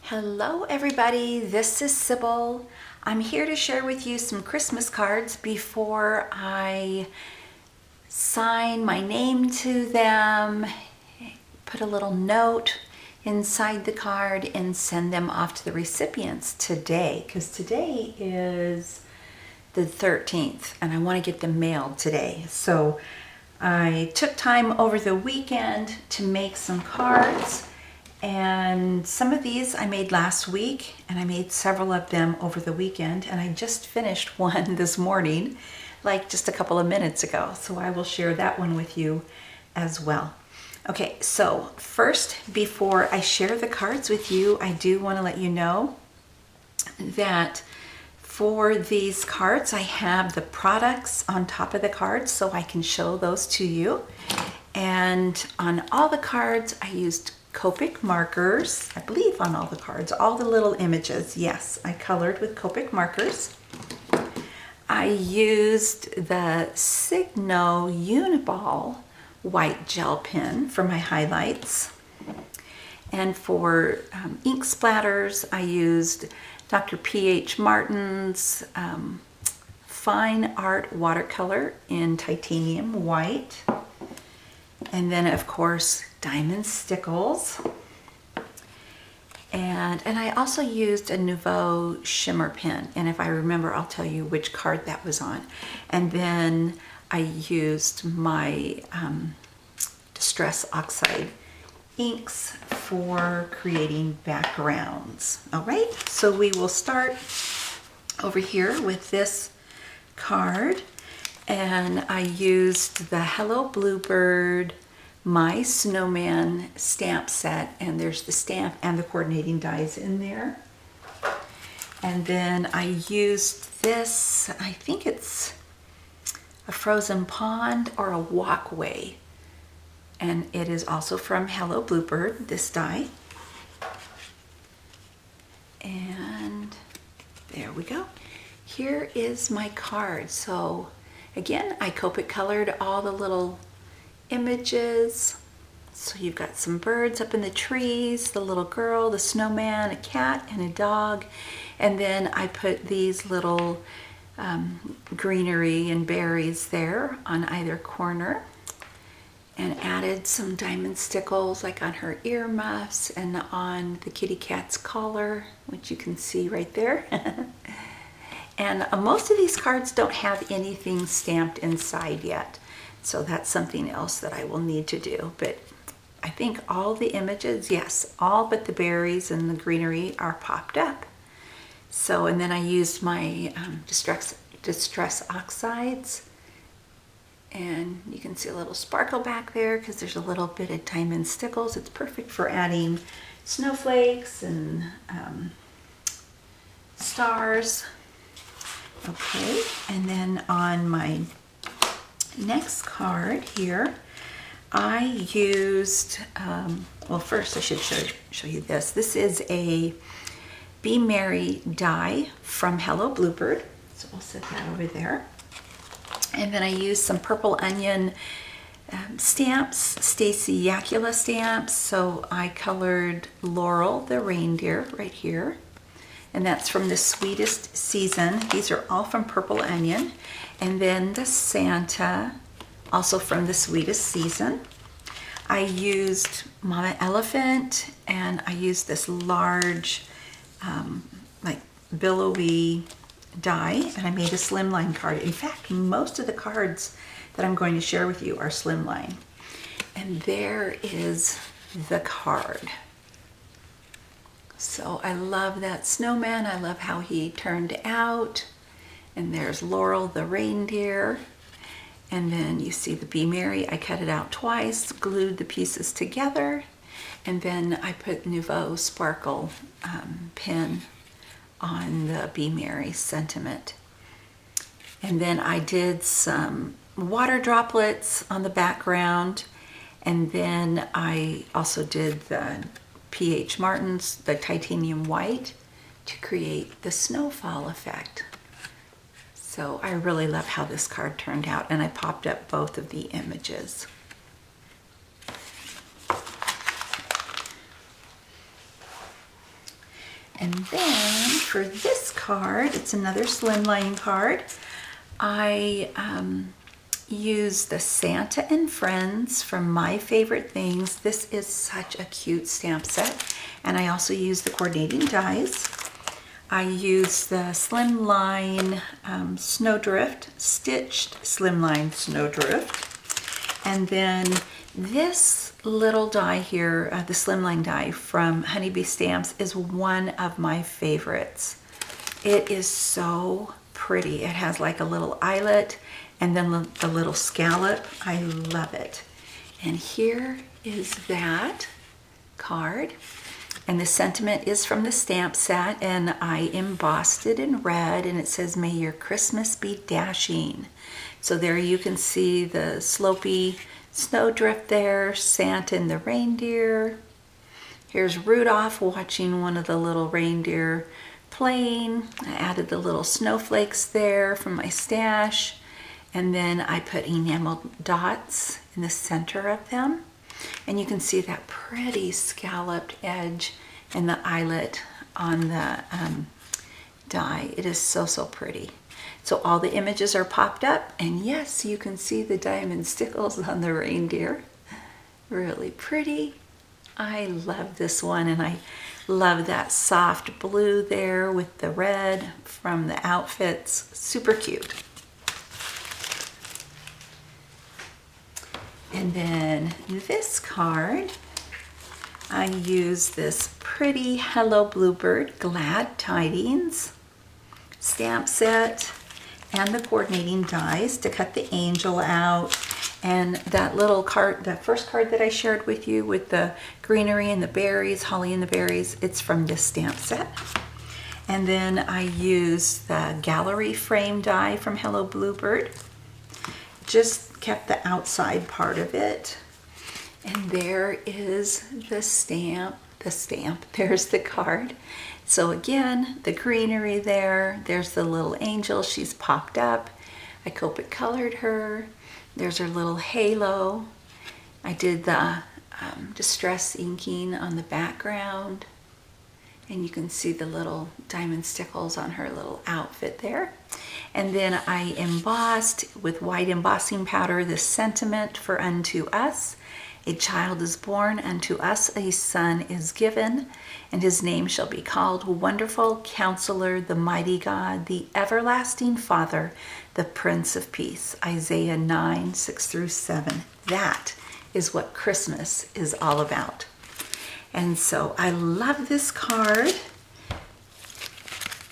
Hello everybody, this is Sybil. I'm here to share with you some Christmas cards before I sign my name to them, put a little note inside the card and send them off to the recipients today, because today is the 13th and I want to get them mailed today. So I took time over the weekend to make some cards. And some of these I made last week, and I made several of them over the weekend, and I just finished one this morning, like just a couple of minutes ago. So I will share that one with you as well. Okay, so first, before I share the cards with you, I do want to let you know that for these cards, I have the products on top of the cards so I can show those to you. And on all the cards, I used Copic markers, I believe on all the cards, all the little images. Yes, I colored with Copic markers. I used the Signo Uniball white gel pen for my highlights. And for ink splatters, I used Dr. P.H. Martin's Fine Art Watercolor in titanium white. And then, of course, diamond stickles. And I also used a Nouveau shimmer pen. And if I remember, I'll tell you which card that was on. And then I used my Distress Oxide inks for creating backgrounds. All right, so we will start over here with this card. And I used the Hello Bluebird My Snowman stamp set, and there's the stamp and the coordinating dies in there. And then I used this, I think it's a frozen pond or a walkway, and it is also from Hello Bluebird, this die. And there we go. Here is my card. So again, I Copic colored all the little images. So you've got some birds up in the trees, the little girl, the snowman, a cat, and a dog. And then I put these little greenery and berries there on either corner, and added some diamond stickles like on her earmuffs and on the kitty cat's collar, which you can see right there. And most of these cards don't have anything stamped inside yet. So that's something else that I will need to do. But I think all the images, yes, all but the berries and the greenery are popped up. So, and then I used my Distress Oxides. And you can see a little sparkle back there because there's a little bit of diamond stickles. It's perfect for adding snowflakes and stars. Okay, and then on my next card here, I used, well, first I should show you this. This is a Be Merry die from Hello Bluebird. So we'll set that over there. And then I used some Purple Onion stamps, Stacy Yakula stamps. So I colored Laurel the reindeer right here. And that's from the Sweetest Season. These are all from Purple Onion. And then the Santa, also from the Sweetest Season. I used Mama Elephant, and I used this large, like billowy die, and I made a Slimline card. In fact, most of the cards that I'm going to share with you are Slimline. And there is the card. So I love that snowman. I love how he turned out. And there's Laurel the reindeer. And then you see the Be Merry. I cut it out twice, glued the pieces together. And then I put Nouveau Sparkle pen on the Be Merry sentiment. And then I did some water droplets on the background. And then I also did the P.H. Martin's, the titanium white, to create the snowfall effect. So I really love how this card turned out, and I popped up both of the images. And then for this card, it's another Slimline card. I use the Santa and Friends from My Favorite Things. This is such a cute stamp set. And I also use the coordinating dies. I use the Slimline Snowdrift, stitched Slimline Snowdrift. And then this little die here, the Slimline die from Honeybee Stamps, is one of my favorites. It is so pretty. It has like a little eyelet and then the little scallop. I love it. And here is that card. And the sentiment is from the stamp set, and I embossed it in red, and it says, "May your Christmas be dashing." So there you can see the slopey snowdrift there, Santa and the reindeer. Here's Rudolph watching one of the little reindeer playing. I added the little snowflakes there from my stash. And then I put enamel dots in the center of them. And you can see that pretty scalloped edge and the eyelet on the die. It is so, so pretty. So all the images are popped up, and yes, you can see the diamond stickles on the reindeer. Really pretty. I love this one, and I love that soft blue there with the red from the outfits. Super cute. And then this card, I use this pretty Hello Bluebird Glad Tidings stamp set and the coordinating dies to cut the angel out. And that little card, that first card that I shared with you with the greenery and the berries, holly and the berries, it's from this stamp set. And then I use the gallery frame die from Hello Bluebird. Just kept the outside part of it. And there is the stamp, there's the card. So again, the greenery there, there's the little angel, she's popped up. I Copic colored her. There's her little halo. I did the distress inking on the background. And you can see the little diamond stickles on her little outfit there. And then I embossed with white embossing powder the sentiment for Unto Us. A child is born, unto us a son is given, and his name shall be called Wonderful Counselor, the Mighty God, the Everlasting Father, the Prince of Peace. Isaiah 9, 6 through 7. That is what Christmas is all about. And so I love this card.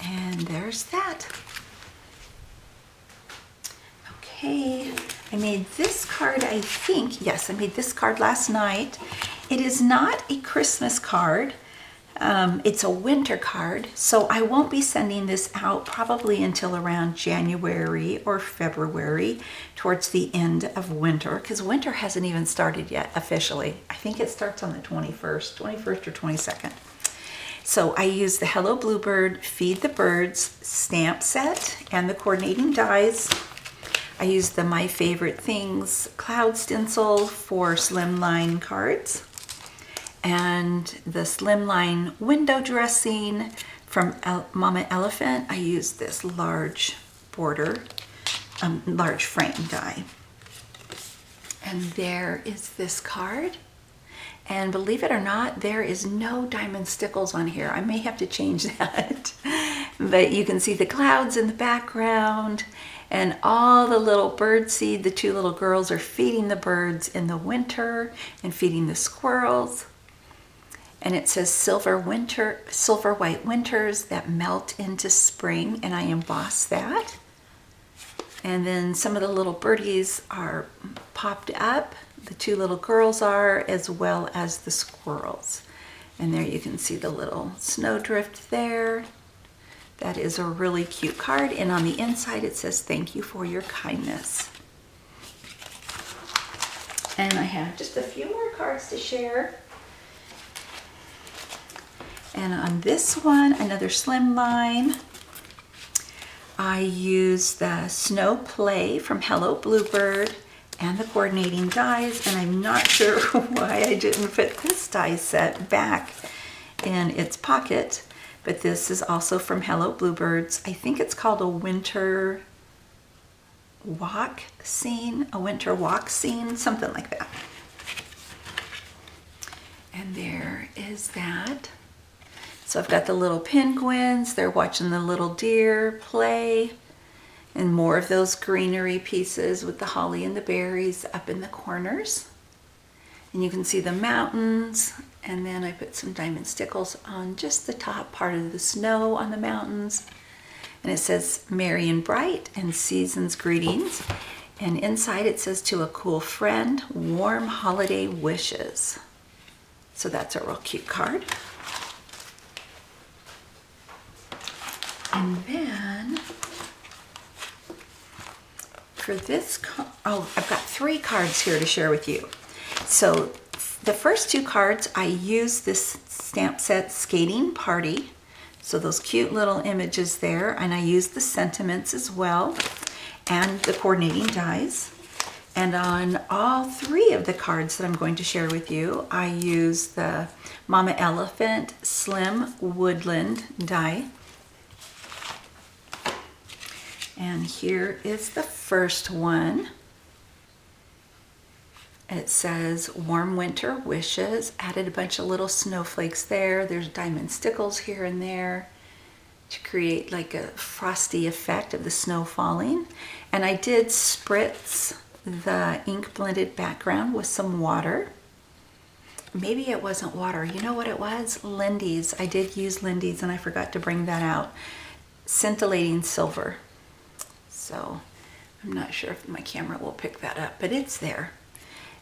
And there's that. Okay, I made this card, I think. Yes, I made this card last night. It is not a Christmas card. It's a winter card, so I won't be sending this out probably until around January or February, towards the end of winter, because winter hasn't even started yet officially. I think it starts on the 21st or 22nd. So I used the Hello Bluebird Feed the Birds stamp set and the coordinating dies. I used the My Favorite Things cloud stencil for Slimline cards, and the Slimline window dressing from Mama Elephant. I used this large border, large frame die. And there is this card. And believe it or not, there is no diamond stickles on here. I may have to change that. But you can see the clouds in the background and all the little bird seed. The two little girls are feeding the birds in the winter and feeding the squirrels. And it says silver white winters that melt into spring, and I embossed that. And then some of the little birdies are popped up. The two little girls are, as well as the squirrels. And there you can see the little snowdrift there. That is a really cute card. And on the inside it says, "Thank you for your kindness." And I have just a few more cards to share. And on this one, another Slimline, I use the Snow Play from Hello Bluebird and the coordinating dies, and I'm not sure why I didn't put this die set back in its pocket, But this is also from Hello Bluebirds. I think it's called a winter walk scene, something like that. And there is that. So I've got the little penguins. They're watching the little deer play. And more of those greenery pieces with the holly and the berries up in the corners. And you can see the mountains. And then I put some diamond stickles on just the top part of the snow on the mountains. And it says Merry and Bright and Season's Greetings. And inside it says, to a cool friend, warm holiday wishes. So that's a real cute card. And then for this, I've got 3 cards here to share with you. So the first 2 cards, I used this stamp set Skating Party. So those cute little images there, and I used the sentiments as well, and the coordinating dies. And on all 3 of the cards that I'm going to share with you, I used the Mama Elephant Slim Woodland die. And here is the first one. It says Warm Winter Wishes. Added a bunch of little snowflakes there. There's diamond stickles here and there to create like a frosty effect of the snow falling. And I did spritz the ink blended background with some water. Maybe it wasn't water. You know what it was? Lindy's. I did use Lindy's and I forgot to bring that out. Scintillating silver. So I'm not sure if my camera will pick that up, but it's there.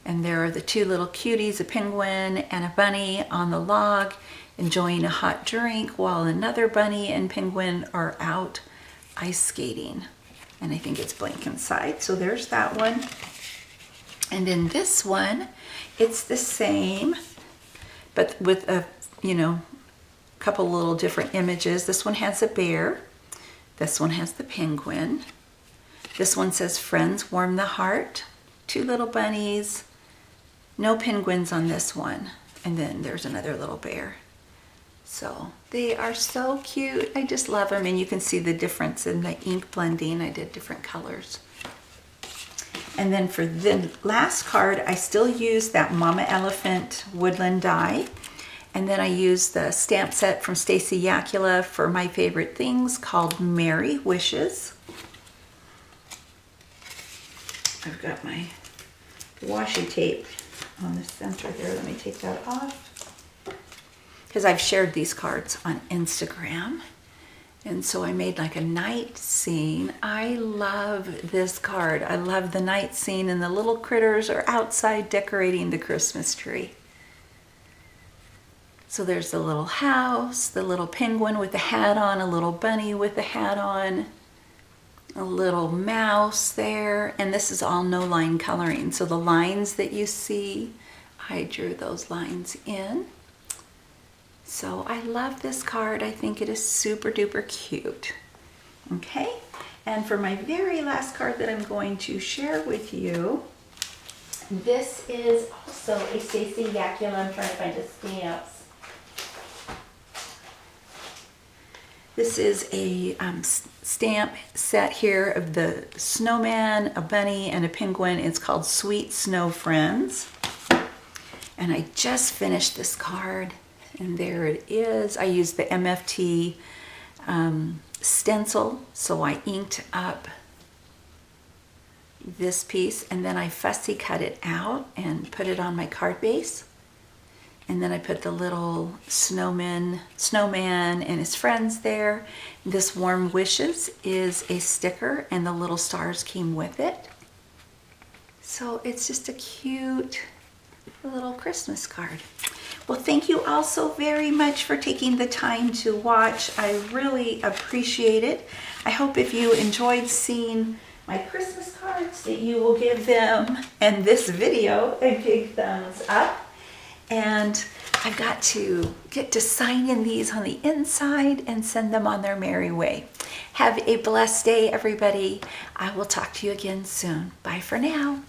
And there are the 2 little cuties, a penguin and a bunny on the log, enjoying a hot drink while another bunny and penguin are out ice skating. And I think it's blank inside. So there's that one. And in this one, it's the same, but with a, couple little different images. This one has a bear. This one has the penguin. This one says Friends Warm the Heart. 2 little bunnies. No penguins on this one. And then there's another little bear. So they are so cute. I just love them. And you can see the difference in the ink blending. I did different colors. And then for the last card, I still use that Mama Elephant Woodland die. And then I used the stamp set from Stacy Yakula for my favorite things called Merry Wishes. I've got my washi tape on the center here. Let me take that off. Because I've shared these cards on Instagram. And so I made like a night scene. I love this card. I love the night scene and the little critters are outside decorating the Christmas tree. So there's the little house, the little penguin with the hat on, a little bunny with the hat on, a little mouse there, and this is all no line coloring. So the lines that you see, I drew those lines in. So I love this card. I think it is super duper cute. Okay, and for my very last card that I'm going to share with you, this is also a Stacy Yakula. I'm trying to find the stamps. This is a stamp set here of the snowman, a bunny, and a penguin. It's called Sweet Snow Friends. And I just finished this card, and there it is. I used the MFT stencil, so I inked up this piece, and then I fussy cut it out and put it on my card base. And then I put the little snowman and his friends there. This Warm Wishes is a sticker and the little stars came with it. So it's just a cute little Christmas card. Well, thank you all so very much for taking the time to watch. I really appreciate it. I hope if you enjoyed seeing my Christmas cards that you will give them and this video a big thumbs up. And I've got to get to sign in these on the inside and send them on their merry way. Have a blessed day, everybody. I will talk to you again soon. Bye for now.